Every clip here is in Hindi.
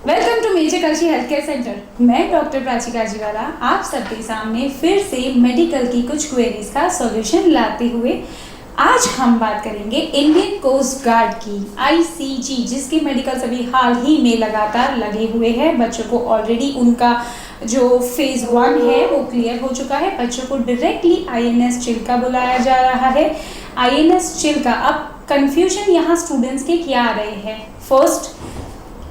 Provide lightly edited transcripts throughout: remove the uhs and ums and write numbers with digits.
वेलकम टू मेजर कल्ची हेल्थ केयर सेंटर। मैं डॉक्टर प्राची काजीवाला आप सबके सामने फिर से मेडिकल की कुछ क्वेरीज का सॉल्यूशन लाते हुए आज हम बात करेंगे इंडियन कोस्ट गार्ड की आईसीजी, जिसके मेडिकल अभी हाल ही में लगातार लगे हुए हैं। बच्चों को ऑलरेडी उनका जो फेज 1 है वो क्लियर हो चुका है। बच्चों को डायरेक्टली आईएनएस चिल्का बुलाया जा रहा है। आईएनएस चिल्का, अब कंफ्यूजन यहाँ स्टूडेंट्स के क्या आ रहे हैं। फर्स्ट,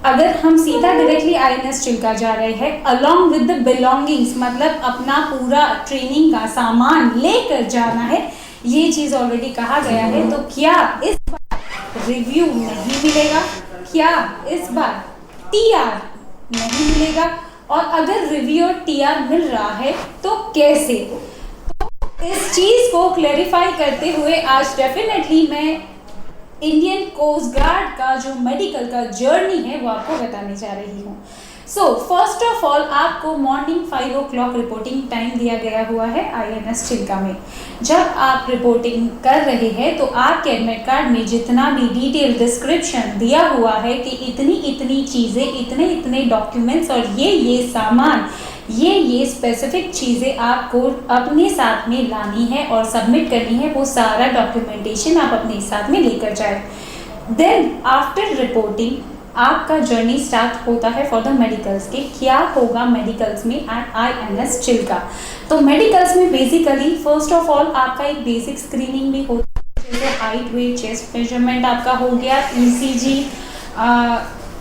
अगर हम सीधा डायरेक्टली आईएनएस चिल्का जा रहे हैं अलॉन्ग विद द बिलोंगिंग्स, मतलब अपना पूरा ट्रेनिंग का सामान लेकर जाना है, ये चीज ऑलरेडी कहा गया है। तो क्या इस बार रिव्यू नहीं मिलेगा? क्या इस बार टीआर नहीं मिलेगा? और अगर रिव्यू और टीआर मिल रहा है तो कैसे? तो इस चीज को क्लैरिफाई करते हुए आज डेफिनेटली मैं इंडियन कोस्ट गार्ड का जो मेडिकल का जर्नी है वो आपको बताने जा रही हूँ। सो फर्स्ट ऑफ ऑल, आपको मॉर्निंग 5 o'clock रिपोर्टिंग टाइम दिया गया हुआ है आईएनएस चिल्का में। जब आप रिपोर्टिंग कर रहे हैं तो आपके एडमिट कार्ड में जितना भी डिटेल डिस्क्रिप्शन दिया हुआ है कि इतनी इतनी चीज़ें, इतने इतने डॉक्यूमेंट्स और ये सामान, ये स्पेसिफिक चीज़ें आपको अपने साथ में लानी है और सबमिट करनी है। वो सारा डॉक्यूमेंटेशन आप अपने साथ में लेकर जाए। देन आफ्टर रिपोर्टिंग आपका जर्नी स्टार्ट होता है फॉर द मेडिकल्स के। क्या होगा मेडिकल्स में एट आईएनएस चिल्का? तो मेडिकल्स में बेसिकली फर्स्ट ऑफ ऑल आपका एक बेसिक स्क्रीनिंग भी होता है, जैसे हाइट, वेट, चेस्ट मेजरमेंट आपका हो गया, ईसीजी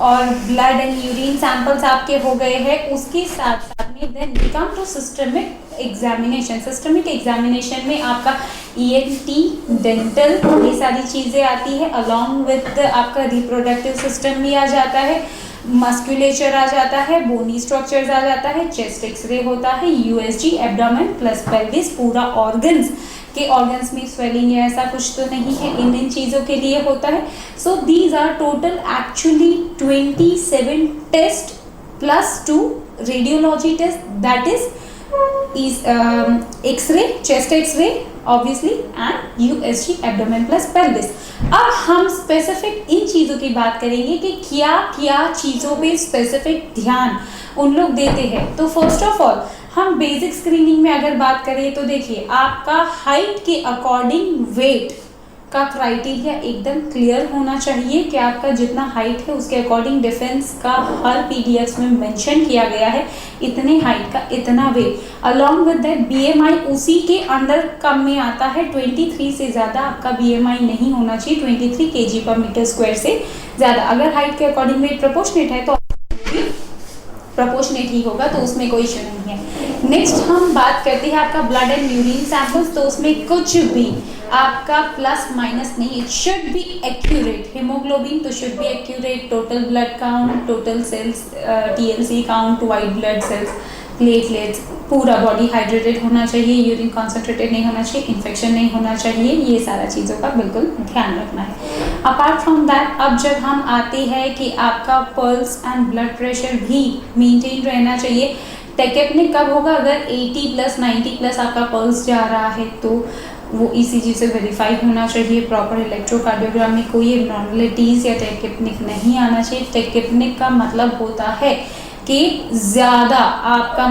और ब्लड एंड यूरिन सैंपल्स आपके हो गए हैं। उसके साथ साथ में then we come to systemic examination. Systemic examination में आपका ईएनटी, डेंटल, ये सारी चीज़ें आती है। अलॉन्ग विद आपका रिप्रोडक्टिव सिस्टम भी आ जाता है, मस्कुलेचर आ जाता है, बोनी स्ट्रक्चर्स आ जाता है, चेस्ट एक्सरे होता है, यूएसजी, एब्डोमेन प्लस पेल्विस, पूरा ऑर्गन्स के ऑर्गन्स में स्वेलिंग या ऐसा कुछ तो नहीं है, इन चीज़ों के लिए होता है। So these are total actually 27 test plus 2 radiology test, that is x-ray, chest x-ray obviously and USG, abdomen plus pelvis. अब हम स्पेसिफिक इन चीज़ों की बात करेंगे कि क्या क्या चीज़ों पे स्पेसिफिक ध्यान उन लोग देते हैं। तो फर्स्ट ऑफ ऑल हम बेसिक स्क्रीनिंग में अगर बात करें तो देखिए, आपका हाइट के अकॉर्डिंग वेट का क्राइटेरिया एकदम क्लियर होना चाहिए कि आपका जितना हाइट है उसके अकॉर्डिंग डिफेंस का हर पीडीएफ में मेंशन किया गया है, इतने हाइट का इतना weight. Along with that BMI उसी के अंडर कम में आता है। 23 से ज़्यादा आपका बीएमआई नहीं होना चाहिए, 23 kg/m² से ज़्यादा। अगर हाइट के अकॉर्डिंग वेट प्रोपोर्शनेट है तो प्रोपोर्शनेट ही होगा, तो उसमें कोई इशू नहीं है। नेक्स्ट हम बात करते हैं आपका ब्लड एंड यूरिन सैंपल्स। तो उसमें कुछ भी आपका प्लस माइनस नहीं, it should be accurate. Haemoglobin तो should be accurate, total blood count, total cells, TLC count, white blood cells, platelets, पूरा बॉडी हाइड्रेटेड होना चाहिए, यूरिन कॉन्सेंट्रेटेड नहीं होना चाहिए, इन्फेक्शन नहीं होना चाहिए, ये सारा चीज़ों का बिल्कुल ध्यान रखना है। अपार्ट फ्रॉम दैट, अब जब हम आते हैं कि आपका पल्स एंड ब्लड प्रेशर भी मेंटेन रहना चाहिए। टेकेपनिक कब होगा? अगर 80+ 90+ आपका पल्स जा रहा है तो वो ईसीजी से वेरीफाई होना चाहिए। प्रॉपर इलेक्ट्रोकार्डियोग्राम में कोई एबनॉर्मलिटीज़ या टेकेपनिक नहीं आना चाहिए। टेकेपनिक का मतलब होता है कि ज़्यादा आपका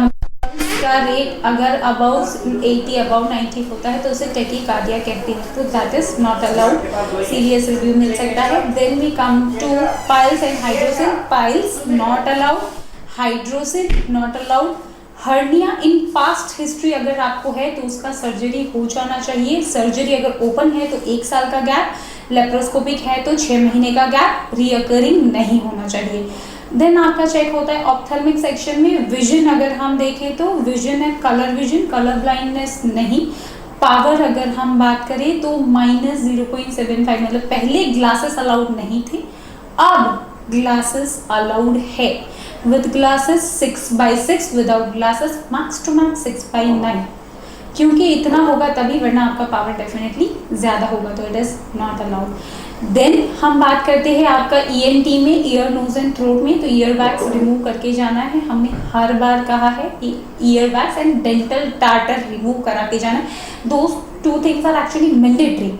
का रेट अगर अबाउ 80 अबाउ 90 होता है तो उसे टेकीकार्डिया कहते हैं, तो that is not allowed. Serious review मिल सकता है। Then we come to piles and hydrocele. Piles not allowed, hydrocele not allowed. Hernia in past history अगर आपको है तो उसका सर्जरी हो जाना चाहिए। सर्जरी अगर ओपन है तो 1 साल का गैप, लेप्रोस्कोपिक है तो 6 महीने का गैप, रीअकरिंग नहीं होना चाहिए। देन आपका चेक होता है ऑप्थेल्मिक सेक्शन में। विजन अगर हम देखें तो विजन है कलर विजन, कलर ब्लाइंडनेस नहीं। पावर अगर हम बात करें तो -0.75, मतलब पहले ग्लासेस अलाउड नहीं थे, अब ग्लासेस अलाउड है। With glasses 6/6, without glasses max to max 6/9, क्योंकि इतना होगा तभी, वरना आपका पावर डेफिनेटली ज़्यादा होगा, तो it is not allowed. Then हम बात करते हैं आपका ईएनटी में, ईयर, नोज एंड थ्रोट में। तो ईयर वैक्स रिमूव करके जाना है। हमने हर बार कहा है कि ear wax and dental tartar remove करा के जाना है। Those 2 things are actually mandatory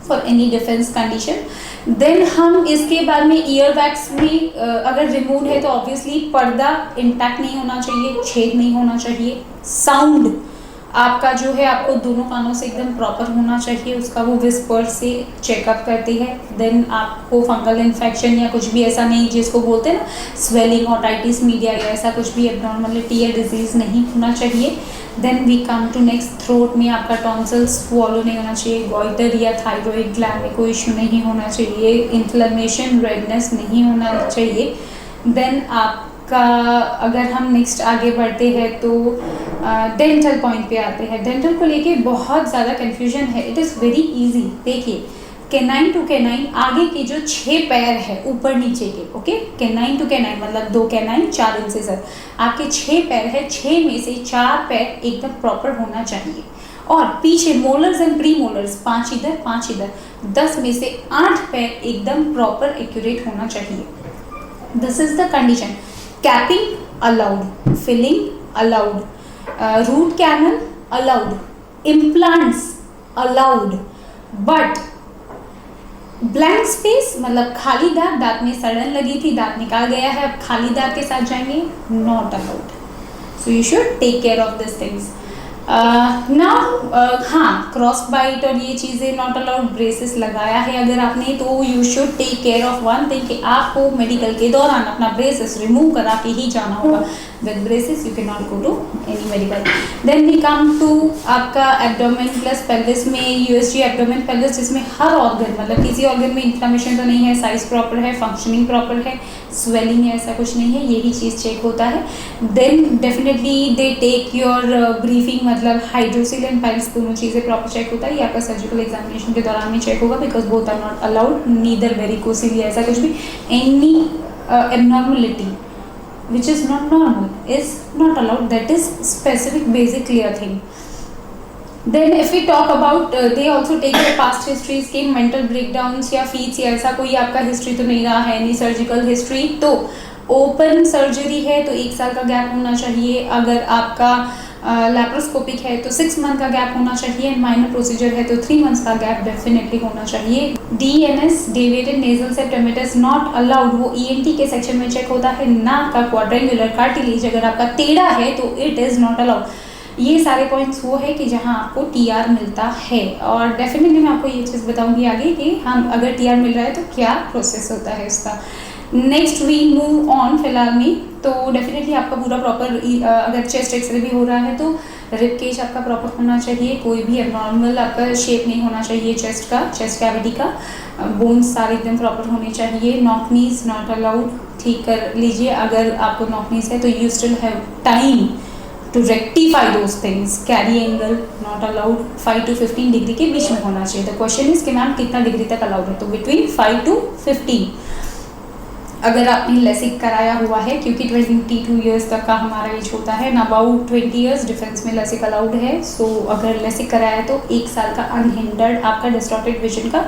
for any defence condition. Then हम इसके बाद में ईयर वैक्स में अगर रिमूव है तो ऑब्वियसली पर्दा इंटैक्ट नहीं होना चाहिए, छेद नहीं होना चाहिए। साउंड आपका जो है आपको दोनों कानों से एकदम प्रॉपर होना चाहिए, उसका वो विस्पर से चेकअप करती है। देन आपको फंगल इन्फेक्शन या कुछ भी ऐसा नहीं जिसको बोलते हैं ना स्वेलिंग, ऑटाइटिस मीडिया या ऐसा कुछ भी एबनॉर्मलिटी या डिजीज़ नहीं होना चाहिए। Then we come to next, throat में आपका टॉन्सिल्स स्वॉलो नहीं होना चाहिए, गॉइटर या थायराइड ग्लैंड में कोई इशू नहीं होना चाहिए, इन्फ्लेमेशन रेडनेस नहीं होना चाहिए। देन आपका अगर हम नेक्स्ट आगे बढ़ते हैं तो डेंटल पॉइंट पे आते हैं। डेंटल को लेके बहुत ज़्यादा कन्फ्यूजन है, इट इज़ वेरी इजी। देखिए कैनाइन टू कैनाइन आगे के जो 6 पैर है ऊपर नीचे के, ओके, कैनाइन टू कैनाइन मतलब 2 कैनाइन 4 इंसिजर, आपके 6 पैर है, 6 में से 4 पैर एकदम प्रॉपर होना चाहिए। और पीछे मोलर्स एंड प्री मोलर्स 5 इधर 5 इधर, 10 में से 8 पैर एकदम प्रॉपर एक्यूरेट होना चाहिए। This is the condition. Capping allowed, filling allowed, root canal allowed, implants allowed, but blank space मतलब खाली दांत, दांत में सड़न लगी थी, दांत निकाल गया है, अब खाली दांत के साथ जाएंगे, not allowed. So you should take care of this things. हाँ, क्रॉस बाइट और ये चीज़ें नॉट अलाउड। ब्रेसेस लगाया है अगर आपने तो you should take care of one thing कि आपको मेडिकल के दौरान अपना ब्रेसेस रिमूव करा के ही जाना होगा। With braces you can not go to any medical. Then we come to आपका एब्डोमेन प्लस पेल्विस में यूएसजी एब्डोमेन पेल्विस, जिसमें हर ऑर्गन मतलब किसी ऑर्गन में इन्फ्लेमेशन तो नहीं है, साइज प्रॉपर है, फंक्शनिंग प्रॉपर है, स्वेलिंग है, ऐसा कुछ नहीं है, यही चीज़ चेक होता है। Then definitely they take your briefing मतलब हाइड्रोसिल एंड पाइल्स, दोनों चीज़ें प्रॉपर चेक होता है। ये आपका सर्जिकल एग्जामिनेशन के दौरान में चेक होगा, because both are not allowed, neither varicocele या ऐसा कुछ भी, any abnormality which is not normal is not allowed. That is specific basic clear thing. Then if we talk about they also take the past histories के mental breakdowns या feats या ऐसा कोई आपका हिस्ट्री तो नहीं रहा है, any surgical history, तो ओपन सर्जरी है तो 1 साल का गैप होना चाहिए। अगर आपका लैप्रोस्कोपिक है तो 6 मंथ का गैप होना चाहिए। माइनर प्रोसीजर है तो 3 मंथ्स का गैप डेफिनेटली होना चाहिए। DNS deviated nasal septum is not allowed, वो ईएनटी के सेक्शन में चेक होता है। नाक का क्वाड्रेंगुलर कार्टिलेज अगर आपका टेढ़ा है तो इट इज़ नॉट अलाउड। ये सारे पॉइंट्स वो है कि जहाँ आपको टीआर मिलता है। और डेफिनेटली मैं आपको ये चीज़ बताऊंगी आगे कि हम अगर टीआर मिल रहा है तो क्या प्रोसेस होता है इसका। नेक्स्ट वी मूव ऑन फिलहाल में, तो डेफिनेटली आपका पूरा प्रॉपर अगर चेस्ट एक्सरे भी हो रहा है तो रिब केज आपका प्रॉपर होना चाहिए, कोई भी एबनॉर्मल आपका शेप नहीं होना चाहिए चेस्ट का, चेस्ट कैविटी का, बोन्स सारे एकदम प्रॉपर होने चाहिए। नॉक नीज नॉट अलाउड, ठीक कर लीजिए अगर आपको नॉक नीज है तो you still have time to rectify those things. Carry angle not allowed, 5 to 15 degree के बीच में होना चाहिए। द क्वेश्चन इज कि मैम कितना डिग्री तक अलाउड है, तो बिटवीन 5 to 15। अगर आपने लेसिक कराया हुआ है, क्योंकि 22 ईयर्स तक का हमारा एज होता है, अबाउट 20 ईयर्स डिफरेंस में लेसिक अलाउड है। सो अगर लेसिक कराया है तो 1 साल का अनहिंडर्ड आपका डिस्टॉर्टेड विजन का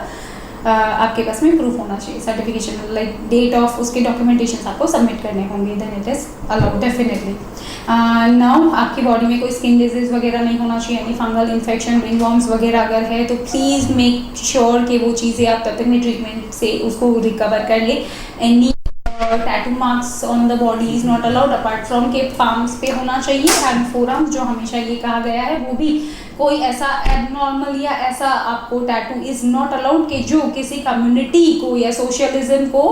आपके पास में प्रूफ होना चाहिए, सर्टिफिकेशन लाइक डेट ऑफ उसके डॉक्यूमेंटेशन आपको सबमिट करने होंगे, then it is allowed definitely. Now आपकी बॉडी में कोई स्किन डिजीज वगैरह नहीं होना चाहिए, यानी फंगल इन्फेक्शन, रिंगवॉर्म्स वगैरह अगर है तो प्लीज़ मेक श्योर कि वो चीज़ें आप तब तक में ट्रीटमेंट से उसको रिकवर कर ले। Any tattoo marks on the body is not allowed apart from के पाम्स पे होना चाहिए एंड फोरआर्म्स, जो हमेशा ये कहा गया है, वो भी कोई ऐसा एबनॉर्मल या ऐसा आपको टैटू इज नॉट अलाउड कि जो किसी कम्युनिटी को या सोशलिज्म को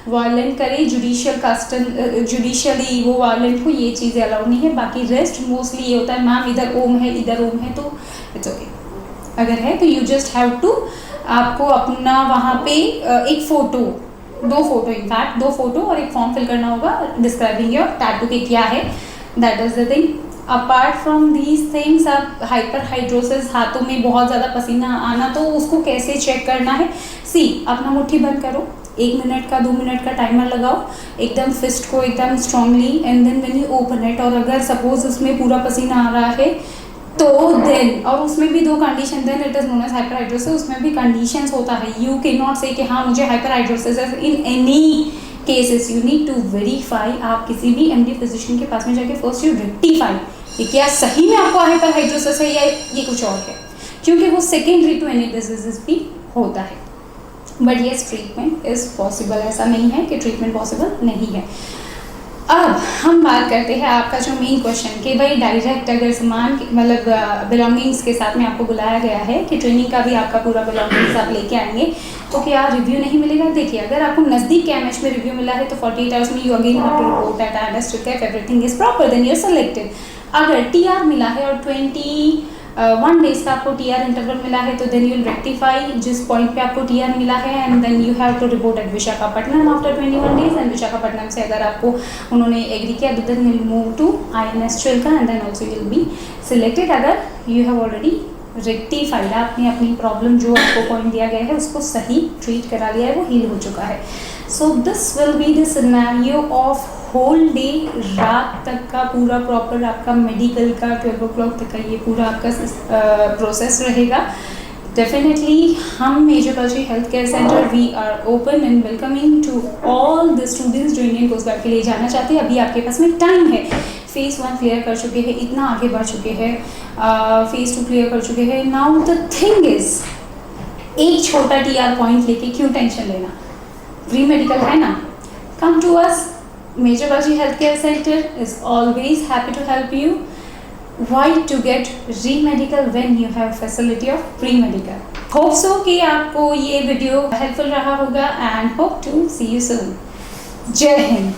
वायलेंट करे, जुडिशियल कस्टम जुडिशियली वो वायलेंट हो, ये चीज़ें अलाउड नहीं है। बाकी रेस्ट मोस्टली ये होता है मैम इधर ओम है इधर ओम है तो इट्स ओके, अगर है तो यू जस्ट हैव टू आपको अपना वहाँ पे एक फ़ोटो, 2 फोटो इनफैक्ट 2 फोटो और एक फॉर्म फिल करना होगा डिस्क्राइबिंग योर टैटू के क्या है, that is the thing. Apart from these things, आप हाइपर हाइड्रोसिस, हाथों में बहुत ज़्यादा पसीना आना, तो उसको कैसे चेक करना है। सी अपना मुट्ठी बंद करो, 1 मिनट का 2 मिनट का टाइमर लगाओ, एकदम फिस्ट को एकदम strongly and then when you open it, और अगर सपोज उसमें पूरा पसीना आ रहा है तो देन, और उसमें भी 2 condition, then it is known as hyperhidrosis, उसमें भी कंडीशंस होता है। यू कैन नॉट से कि हाँ मुझे हाइपर हाइड्रोसिस है in any cases, you need to verify. आप किसी भी एमडी फिजिशियन के पास में जाके फर्स्ट यू रेक्टिफाई कि क्या सही में आपको हाइपर हाइड्रोसिस है या ये कुछ और है, क्योंकि वो सेकेंडरी टू एनी डिजीजेस भी होता है। But yes treatment is possible, ऐसा नहीं है कि ट्रीटमेंट पॉसिबल नहीं है। अब हम बात करते हैं आपका जो मेन क्वेश्चन कि भाई डायरेक्ट अगर सामान मतलब बिलोंगिंग्स के साथ में आपको बुलाया गया है कि ट्रेनिंग का भी आपका पूरा बिलोंगिंग्स आप लेके आएंगे तो क्या रिव्यू नहीं मिलेगा? देखिए, अगर आपको नज़दीक के एमएच में रिव्यू मिला है तो 48 आवर्स में you again have to report that I understood that everything is proper, then you are selected. अगर टीआर मिला है और 21 डेज का आपको टीआर इंटरवल मिला है तो देन यू विल रेक्टिफाई जिस पॉइंट पे आपको टीआर मिला है and then you have to report at Visakhapatnam after 21 days. And Visakhapatnam से अगर आपको उन्होंने एग्री किया तो then will move to INS Chilka and then also will be selected. अगर यू हैव ऑलरेडी रेक्टिफाइड, आपने अपनी प्रॉब्लम जो आपको पॉइंट दिया गया है उसको सही ट्रीट करा लिया है, वो हील हो चुका है। So this will be the scenario of whole day, रात तक का पूरा प्रॉपर आपका मेडिकल का 12 o'clock तक का ये पूरा आपका प्रोसेस रहेगा। डेफिनेटली हम मेजर कल्चर health care center we are open and welcoming to all the students जो इंडियन कोस्ट गार्ड के लिए जाना चाहते हैं। अभी आपके पास में टाइम है, फेज़ 1 क्लियर कर चुके हैं, इतना आगे बढ़ चुके हैं, फेज़ 2 क्लियर कर चुके हैं। नाउ द थिंग इज, एक छोटा टीआर पॉइंट लेके क्यों टेंशन लेना, प्री मेडिकल है ना, come to us. Major Baji Healthcare Center is always happy to help you. Why to get re-medical when you have facility of pre-medical? Hope so कि आपको ये वीडियो हेल्पफुल रहा होगा and hope to see you soon. जय हिंद।